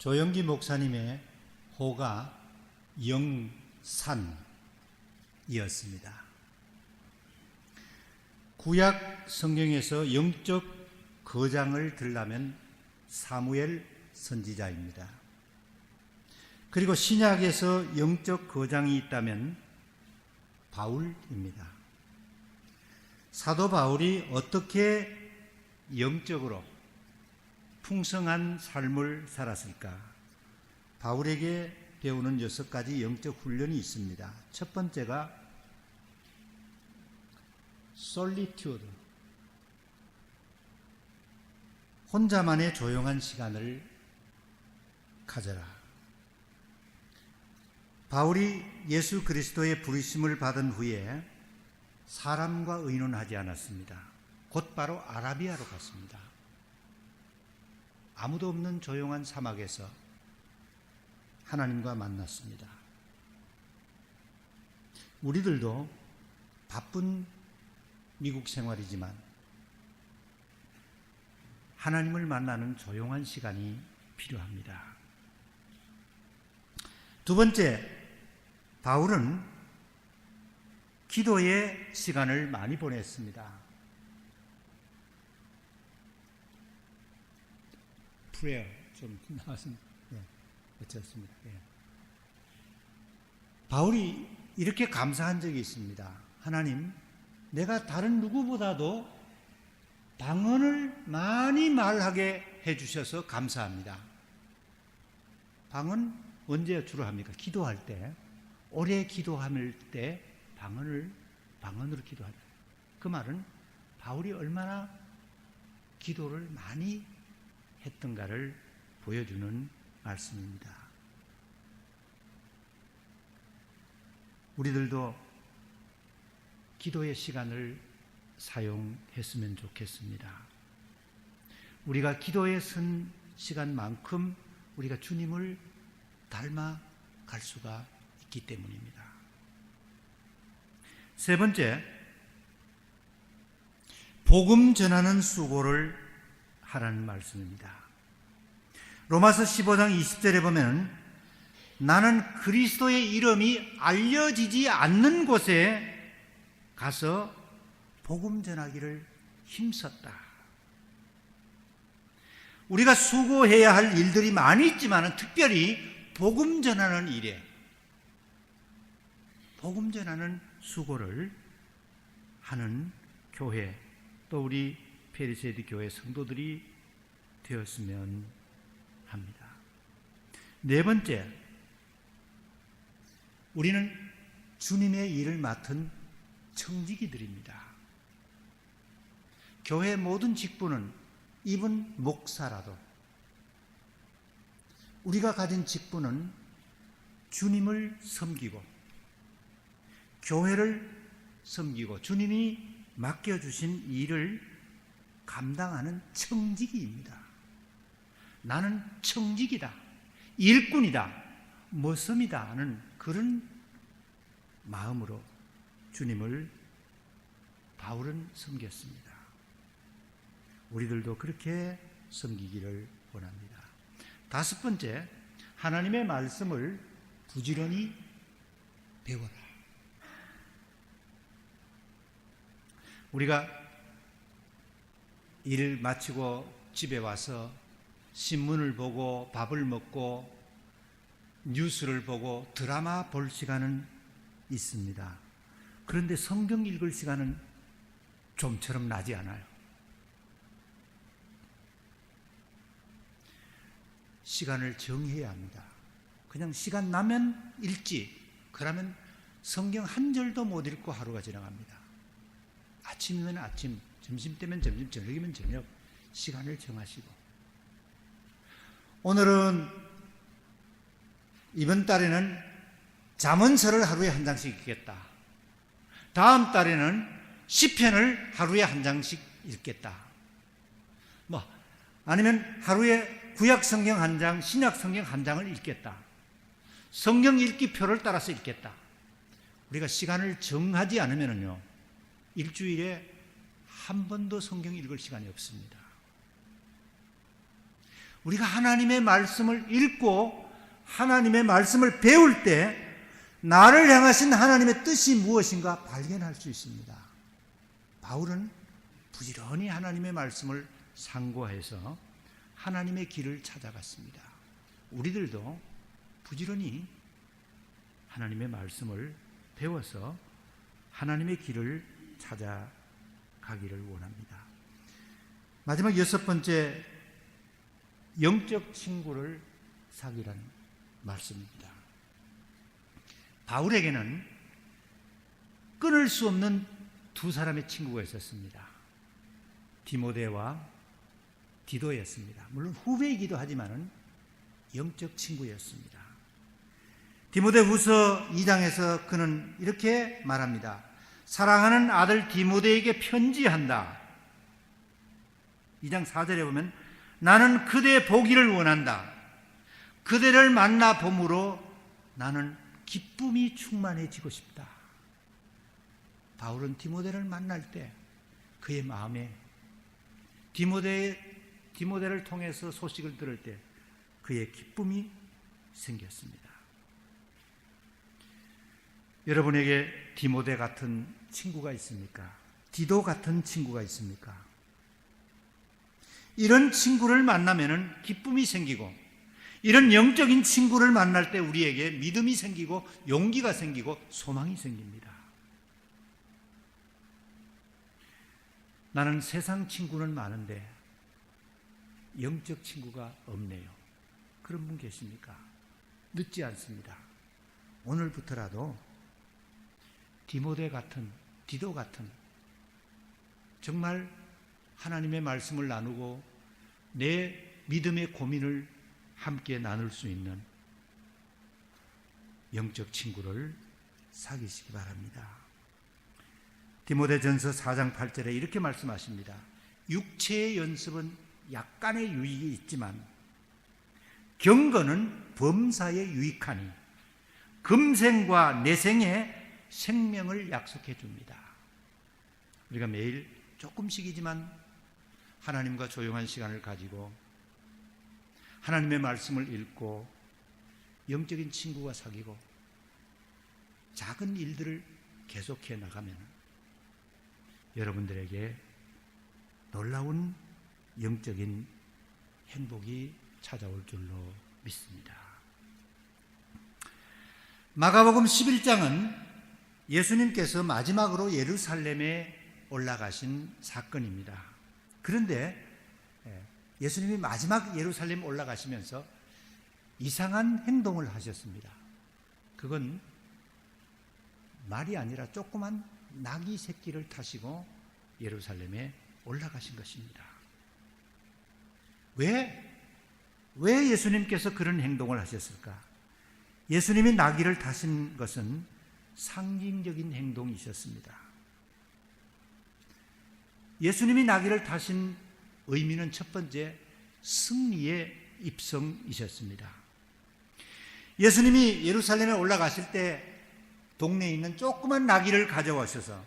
조영기 목사님의 호가 영산이었습니다. 구약 성경에서 영적 거장을 들라면 사무엘 선지자입니다. 그리고 신약에서 영적 거장이 있다면 바울입니다. 사도 바울이 어떻게 영적으로 풍성한 삶을 살았을까? 바울에게 배우는 6가지 영적 훈련이 있습니다. 첫 번째가 솔리튜드, 혼자만의 조용한 시간을 가져라. 바울이 예수 그리스도의 부르심을 받은 후에 사람과 의논하지 않았습니다. 곧바로 아라비아로 갔습니다. 아무도 없는 조용한 사막에서 하나님과 만났습니다. 우리들도 바쁜 미국 생활이지만 하나님을 만나는 조용한 시간이 필요합니다. 두 번째, 바울은 기도의 시간을 많이 보냈습니다. 프레어 좀 나왔습니다. 어쩌습니다. 바울이 이렇게 감사한 적이 있습니다. 하나님, 내가 다른 누구보다도 방언을 많이 말하게 해주셔서 감사합니다. 방언 언제 주로 합니까? 기도할 때, 오래 기도할 때 방언으로 기도하다. 그 말은 바울이 얼마나 기도를 많이 했던가를 보여주는 말씀입니다. 우리들도 기도의 시간을 사용했으면 좋겠습니다. 우리가 기도에 쓴 시간만큼 우리가 주님을 닮아갈 수가 있기 때문입니다. 세 번째, 복음 전하는 수고를 하라는 말씀입니다. 로마서 15장 20절에 보면 나는 그리스도의 이름이 알려지지 않는 곳에 가서 복음 전하기를 힘썼다. 우리가 수고해야 할 일들이 많이 있지만 특별히 복음 전하는 일에 복음 전하는 수고를 하는 교회, 또 우리 페리세드 교회 성도들이 되었으면 합니다. 네 번째, 우리는 주님의 일을 맡은 청지기들입니다. 교회 모든 직분은 이분 목사라도 우리가 가진 직분은 주님을 섬기고 교회를 섬기고 주님이 맡겨주신 일을 감당하는 청지기입니다. 나는 청지기다, 일꾼이다, 머슴이다 하는 그런 마음으로 주님을 바울은 섬겼습니다. 우리들도 그렇게 섬기기를 원합니다. 다섯 번째, 하나님의 말씀을 부지런히 배워라. 우리가 일을 마치고 집에 와서 신문을 보고 밥을 먹고 뉴스를 보고 드라마 볼 시간은 있습니다. 그런데 성경 읽을 시간은 좀처럼 나지 않아요. 시간을 정해야 합니다. 그냥 시간 나면 읽지, 그러면 성경 한 절도 못 읽고 하루가 지나갑니다. 아침이면 아침, 점심 때면 점심, 저녁이면 저녁, 시간을 정하시고. 오늘은 이번 달에는 잠언서를 하루에 한 장씩 읽겠다. 다음 달에는 시편을 하루에 한 장씩 읽겠다. 아니면 하루에 구약 성경 한 장, 신약 성경 한 장을 읽겠다. 성경 읽기 표를 따라서 읽겠다. 우리가 시간을 정하지 않으면요, 일주일에 한 번도 성경 읽을 시간이 없습니다. 우리가 하나님의 말씀을 읽고 하나님의 말씀을 배울 때 나를 향하신 하나님의 뜻이 무엇인가 발견할 수 있습니다. 바울은 부지런히 하나님의 말씀을 상고해서 하나님의 길을 찾아갔습니다. 우리들도 부지런히 하나님의 말씀을 배워서 하나님의 길을 찾아가기를 원합니다. 마지막 6번째, 영적 친구를 사귀라는 말씀입니다. 바울에게는 끊을 수 없는 두 사람의 친구가 있었습니다. 디모데와 디도였습니다. 물론 후배이기도 하지만 영적 친구였습니다. 디모데후서 2장에서 그는 이렇게 말합니다. 사랑하는 아들 디모데에게 편지한다. 2장 4절에 보면 나는 그대 보기를 원한다. 그대를 만나 봄으로 나는 기쁨이 충만해지고 싶다. 바울은 디모데를 만날 때 그의 마음에 디모데를 통해서 소식을 들을 때 그의 기쁨이 생겼습니다. 여러분에게 디모데 같은 친구가 있습니까? 디도 같은 친구가 있습니까? 이런 친구를 만나면 기쁨이 생기고, 이런 영적인 친구를 만날 때 우리에게 믿음이 생기고 용기가 생기고 소망이 생깁니다. 나는 세상 친구는 많은데 영적 친구가 없네요. 그런 분 계십니까? 늦지 않습니다. 오늘부터라도 디모데 같은, 디도 같은 정말 하나님의 말씀을 나누고 내 믿음의 고민을 함께 나눌 수 있는 영적 친구를 사귀시기 바랍니다. 디모데전서 4장 8절에 이렇게 말씀하십니다. 육체의 연습은 약간의 유익이 있지만 경건은 범사에 유익하니 금생과 내생에 생명을 약속해 줍니다. 우리가 매일 조금씩이지만 하나님과 조용한 시간을 가지고 하나님의 말씀을 읽고 영적인 친구와 사귀고 작은 일들을 계속해 나가면 여러분들에게 놀라운 영적인 행복이 찾아올 줄로 믿습니다. 마가복음 11장은 예수님께서 마지막으로 예루살렘에 올라가신 사건입니다. 그런데 예수님이 마지막 예루살렘 올라가시면서 이상한 행동을 하셨습니다. 그건 말이 아니라 조그만 나귀 새끼를 타시고 예루살렘에 올라가신 것입니다. 왜 예수님께서 그런 행동을 하셨을까? 예수님이 나귀를 타신 것은 상징적인 행동이셨습니다. 예수님이 나귀를 타신 의미는 첫 번째, 승리의 입성이셨습니다. 예수님이 예루살렘에 올라가실 때 동네에 있는 조그만 나귀를 가져오셔서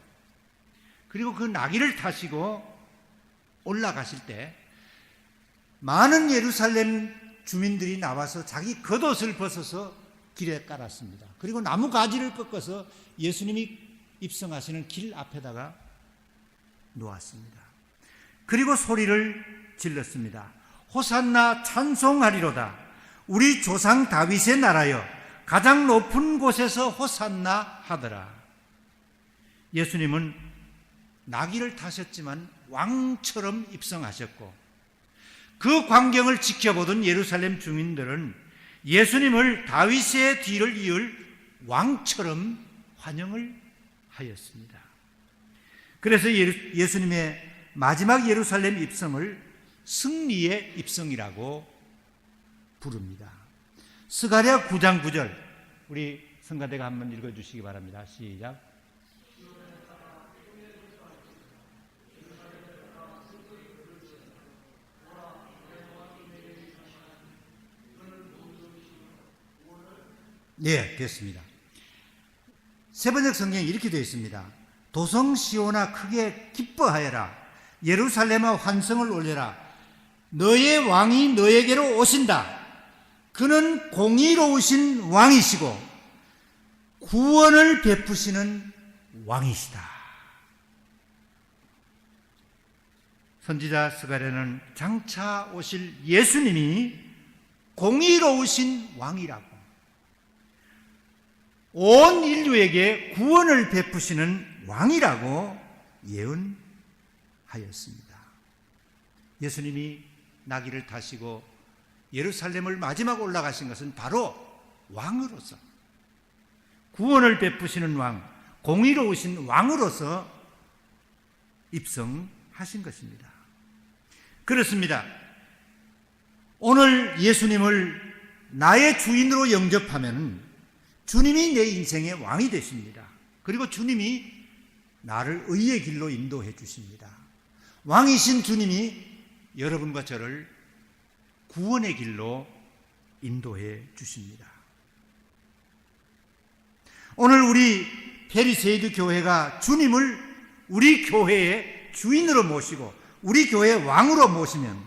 그리고 그 나귀를 타시고 올라가실 때 많은 예루살렘 주민들이 나와서 자기 겉옷을 벗어서 길에 깔았습니다. 그리고 나무 가지를 꺾어서 예수님이 입성하시는 길 앞에다가 놓았습니다. 그리고 소리를 질렀습니다. 호산나 찬송하리로다. 우리 조상 다윗의 나라여 가장 높은 곳에서 호산나 하더라. 예수님은 나귀를 타셨지만 왕처럼 입성하셨고 그 광경을 지켜보던 예루살렘 주민들은 예수님을 다윗의 뒤를 이을 왕처럼 환영을 하였습니다. 그래서 예수님의 마지막 예루살렘 입성을 승리의 입성이라고 부릅니다. 스가랴 9장 9절 우리 성가대가 한번 읽어주시기 바랍니다. 시작. 네, 됐습니다. 세번역 성경에 이렇게 되어 있습니다. 도성 시온아 크게 기뻐하여라. 예루살렘아 환성을 올려라. 너의 왕이 너에게로 오신다. 그는 공의로우신 왕이시고 구원을 베푸시는 왕이시다. 선지자 스가랴는 장차 오실 예수님이 공의로우신 왕이라고, 온 인류에게 구원을 베푸시는 왕이라고 예언하였습니다. 예수님이 나귀를 타시고 예루살렘을 마지막 올라가신 것은 바로 왕으로서, 구원을 베푸시는 왕, 공의로우신 왕으로서 입성하신 것입니다. 그렇습니다. 오늘 예수님을 나의 주인으로 영접하면 주님이 내 인생의 왕이 되십니다. 그리고 주님이 나를 의의 길로 인도해 주십니다. 왕이신 주님이 여러분과 저를 구원의 길로 인도해 주십니다. 오늘 우리 페리세이드 교회가 주님을 우리 교회의 주인으로 모시고 우리 교회의 왕으로 모시면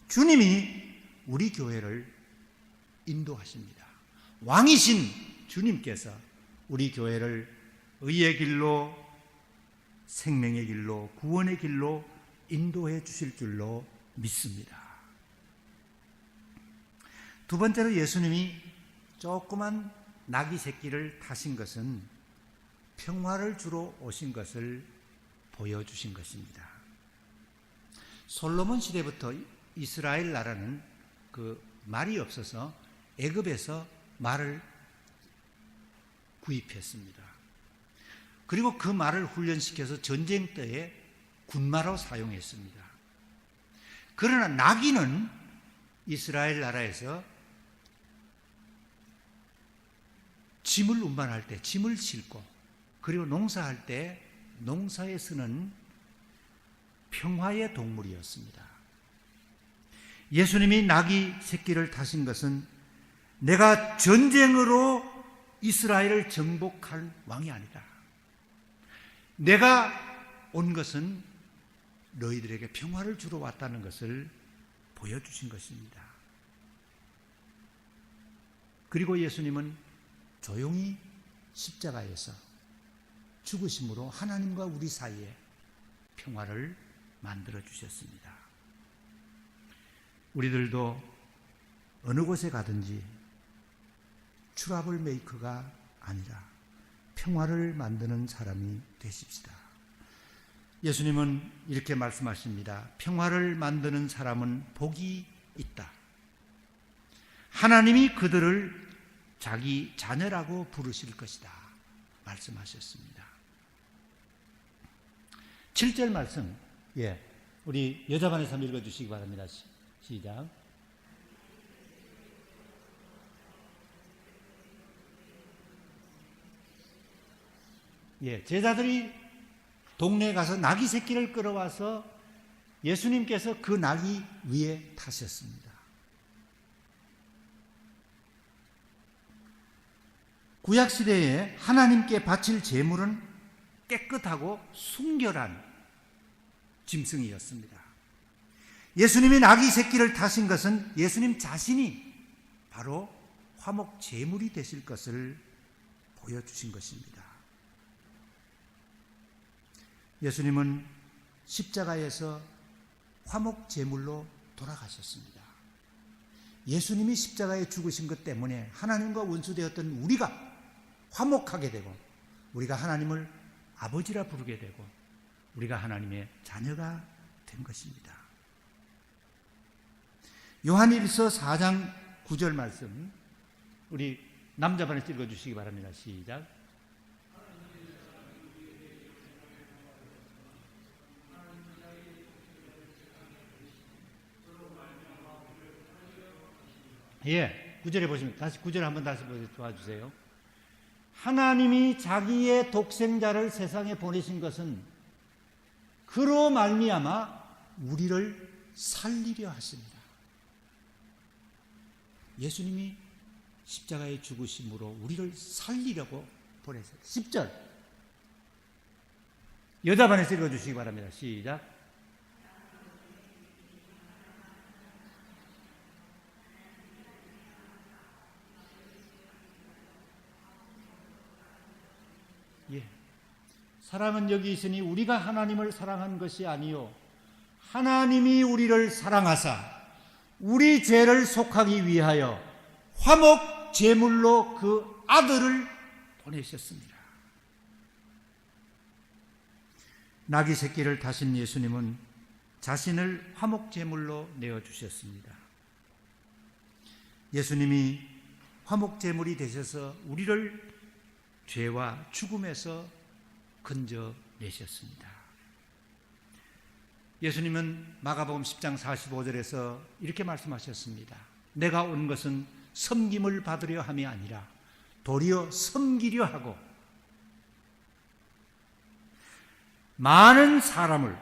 주님이 우리 교회를 인도하십니다. 왕이신 주님께서 우리 교회를 의의 길로, 생명의 길로, 구원의 길로 인도해 주실 줄로 믿습니다. 두 번째로 예수님이 조그만 나귀 새끼를 타신 것은 평화를 주러 오신 것을 보여주신 것입니다. 솔로몬 시대부터 이스라엘 나라는 그 말이 없어서 애굽에서 말을 구입했습니다. 그리고 그 말을 훈련시켜서 전쟁 때에 군마로 사용했습니다. 그러나 나귀는 이스라엘 나라에서 짐을 운반할 때 짐을 싣고, 그리고 농사할 때 농사에 쓰는 평화의 동물이었습니다. 예수님이 나귀 새끼를 타신 것은 내가 전쟁으로 이스라엘을 정복할 왕이 아니다. 내가 온 것은 너희들에게 평화를 주러 왔다는 것을 보여주신 것입니다. 그리고 예수님은 조용히 십자가에서 죽으심으로 하나님과 우리 사이에 평화를 만들어 주셨습니다. 우리들도 어느 곳에 가든지 트러블 메이커가 아니라 평화를 만드는 사람이 되십시다. 예수님은 이렇게 말씀하십니다. 평화를 만드는 사람은 복이 있다. 하나님이 그들을 자기 자녀라고 부르실 것이다. 말씀하셨습니다. 7절 말씀, 우리 여자반에서 한번 읽어주시기 바랍니다. 시작. 제자들이 동네에 가서 나귀 새끼를 끌어와서 예수님께서 그 나귀 위에 타셨습니다. 구약시대에 하나님께 바칠 제물은 깨끗하고 순결한 짐승이었습니다. 예수님이 나귀 새끼를 타신 것은 예수님 자신이 바로 화목 제물이 되실 것을 보여주신 것입니다. 예수님은 십자가에서 화목 제물로 돌아가셨습니다. 예수님이 십자가에 죽으신 것 때문에 하나님과 원수되었던 우리가 화목하게 되고, 우리가 하나님을 아버지라 부르게 되고, 우리가 하나님의 자녀가 된 것입니다. 요한일서 4장 9절 말씀, 우리 남자반에서 읽어주시기 바랍니다. 시작. 예, 9절에 보시면 다시 9절 한번 다시 도와주세요. 하나님이 자기의 독생자를 세상에 보내신 것은 그로 말미암아 우리를 살리려 하십니다. 예수님이 십자가에 죽으심으로 우리를 살리려고 보내셨어요. 10절 여자반에서 읽어주시기 바랍니다. 시작. 사랑은 여기 있으니 우리가 하나님을 사랑한 것이 아니요 하나님이 우리를 사랑하사 우리 죄를 속하기 위하여 화목 제물로 그 아들을 보내셨습니다. 나귀 새끼를 타신 예수님은 자신을 화목 제물로 내어주셨습니다. 예수님이 화목 제물이 되셔서 우리를 죄와 죽음에서 건져내셨습니다. 예수님은 마가복음 10장 45절에서 이렇게 말씀하셨습니다. 내가 온 것은 섬김을 받으려 함이 아니라 도리어 섬기려 하고 많은 사람을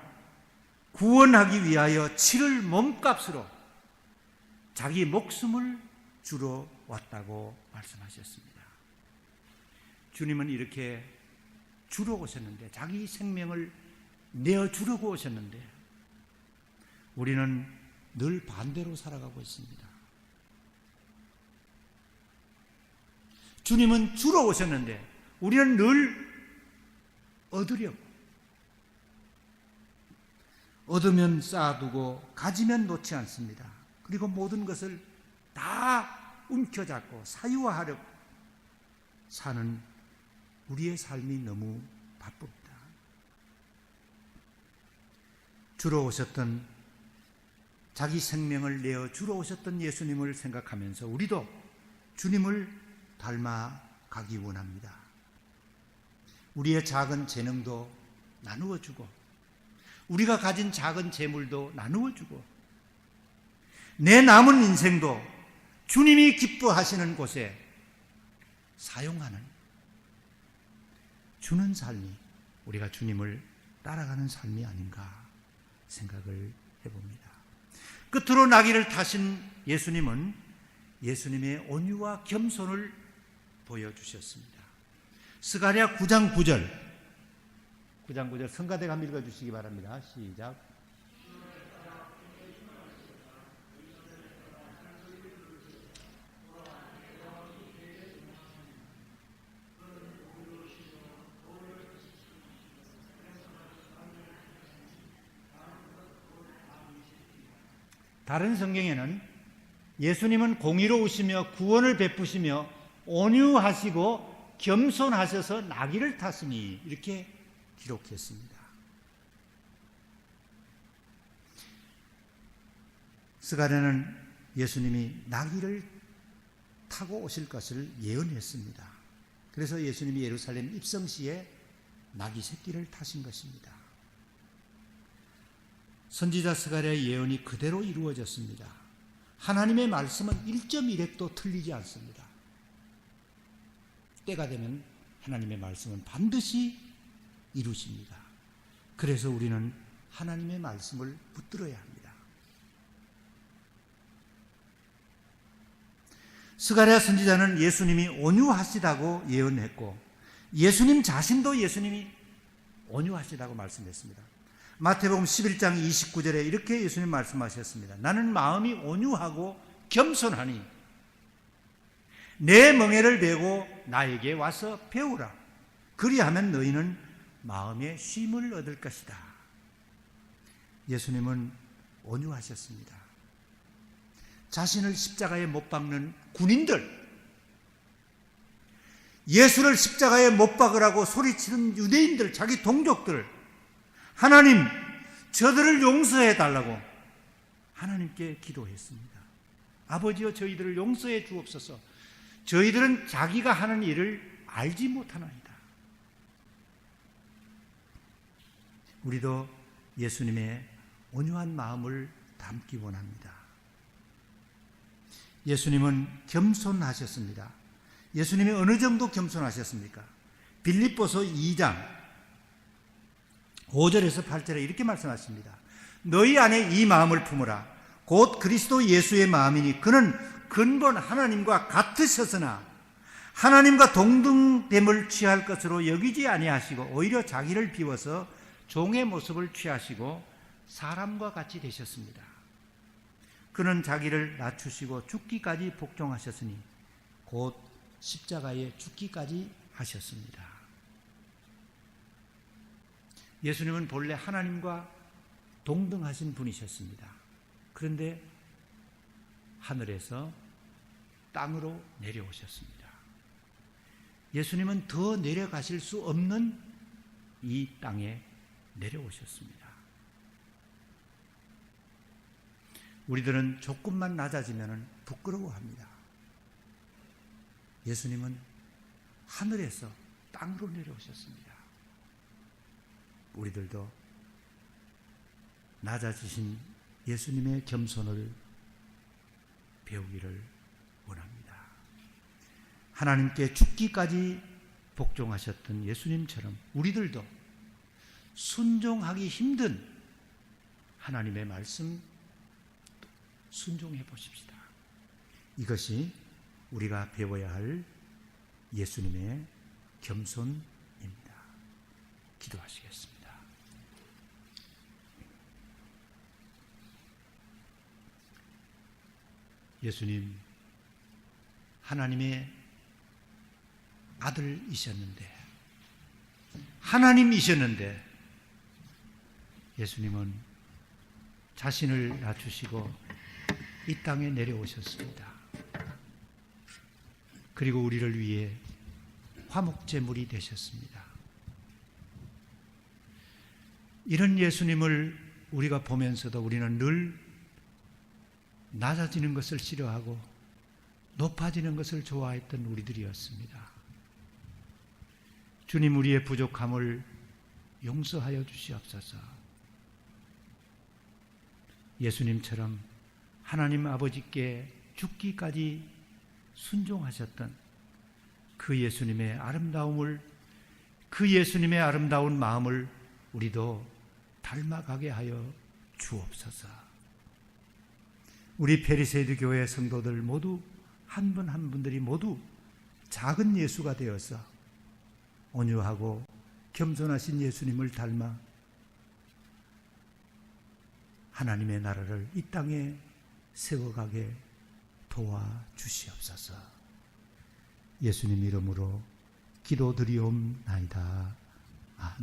구원하기 위하여 치를 몸값으로 자기 목숨을 주러 왔다고 말씀하셨습니다. 주님은 이렇게 주러 오셨는데, 자기 생명을 내어주려고 오셨는데 우리는 늘 반대로 살아가고 있습니다. 주님은 주러 오셨는데 우리는 늘 얻으려고, 얻으면 쌓아두고 가지면 놓지 않습니다. 그리고 모든 것을 다 움켜잡고 사유화하려고 사는 우리의 삶이 너무 바쁩니다. 주러 오셨던, 자기 생명을 내어 주러 오셨던 예수님을 생각하면서 우리도 주님을 닮아가기 원합니다. 우리의 작은 재능도 나누어주고 우리가 가진 작은 재물도 나누어주고 내 남은 인생도 주님이 기뻐하시는 곳에 사용하는, 주는 삶이 우리가 주님을 따라가는 삶이 아닌가 생각을 해봅니다. 끝으로 나귀를 타신 예수님은 예수님의 온유와 겸손을 보여주셨습니다. 스가랴 9장 9절 성가대가 한번 읽어주시기 바랍니다. 시작. 다른 성경에는 예수님은 공의로우시며 구원을 베푸시며 온유하시고 겸손하셔서 나귀를 탔으니 이렇게 기록했습니다. 스가랴는 예수님이 나귀를 타고 오실 것을 예언했습니다. 그래서 예수님이 예루살렘 입성 시에 나귀 새끼를 타신 것입니다. 선지자 스가랴의 예언이 그대로 이루어졌습니다. 하나님의 말씀은 1.1획도 틀리지 않습니다. 때가 되면 하나님의 말씀은 반드시 이루십니다. 그래서 우리는 하나님의 말씀을 붙들어야 합니다. 스가랴 선지자는 예수님이 온유하시다고 예언했고 예수님 자신도 예수님이 온유하시다고 말씀했습니다. 마태복음 11장 29절에 이렇게 예수님 말씀하셨습니다. 나는 마음이 온유하고 겸손하니 내 멍에를 메고 나에게 와서 배우라. 그리하면 너희는 마음의 쉼을 얻을 것이다. 예수님은 온유하셨습니다. 자신을 십자가에 못 박는 군인들, 예수를 십자가에 못 박으라고 소리치는 유대인들, 자기 동족들, 하나님 저들을 용서해 달라고 하나님께 기도했습니다. 아버지여 저희들을 용서해 주옵소서. 저희들은 자기가 하는 일을 알지 못하나이다. 우리도 예수님의 온유한 마음을 담기 원합니다. 예수님은 겸손하셨습니다. 예수님이 어느 정도 겸손하셨습니까? 빌립보서 2장 5절에서 8절에 이렇게 말씀하십니다. 너희 안에 이 마음을 품으라. 곧 그리스도 예수의 마음이니 그는 근본 하나님과 같으셨으나 하나님과 동등됨을 취할 것으로 여기지 아니하시고 오히려 자기를 비워서 종의 모습을 취하시고 사람과 같이 되셨습니다. 그는 자기를 낮추시고 죽기까지 복종하셨으니 곧 십자가에 죽기까지 하셨습니다. 예수님은 본래 하나님과 동등하신 분이셨습니다. 그런데 하늘에서 땅으로 내려오셨습니다. 예수님은 더 내려가실 수 없는 이 땅에 내려오셨습니다. 우리들은 조금만 낮아지면 부끄러워합니다. 예수님은 하늘에서 땅으로 내려오셨습니다. 우리들도 낮아지신 예수님의 겸손을 배우기를 원합니다. 하나님께 죽기까지 복종하셨던 예수님처럼 우리들도 순종하기 힘든 하나님의 말씀 순종해 보십시다. 이것이 우리가 배워야 할 예수님의 겸손입니다. 기도하시겠습니다. 예수님, 하나님의 아들이셨는데, 하나님이셨는데, 예수님은 자신을 낮추시고 이 땅에 내려오셨습니다. 그리고 우리를 위해 화목제물이 되셨습니다. 이런 예수님을 우리가 보면서도 우리는 늘 낮아지는 것을 싫어하고 높아지는 것을 좋아했던 우리들이었습니다. 주님, 우리의 부족함을 용서하여 주시옵소서. 예수님처럼 하나님 아버지께 죽기까지 순종하셨던 그 예수님의 아름다움을, 그 예수님의 아름다운 마음을 우리도 닮아가게 하여 주옵소서. 우리 페리세이드 교회 성도들 모두 한 분 한 분들이 모두 작은 예수가 되어서 온유하고 겸손하신 예수님을 닮아 하나님의 나라를 이 땅에 세워가게 도와주시옵소서. 예수님 이름으로 기도드리옵나이다. 아멘.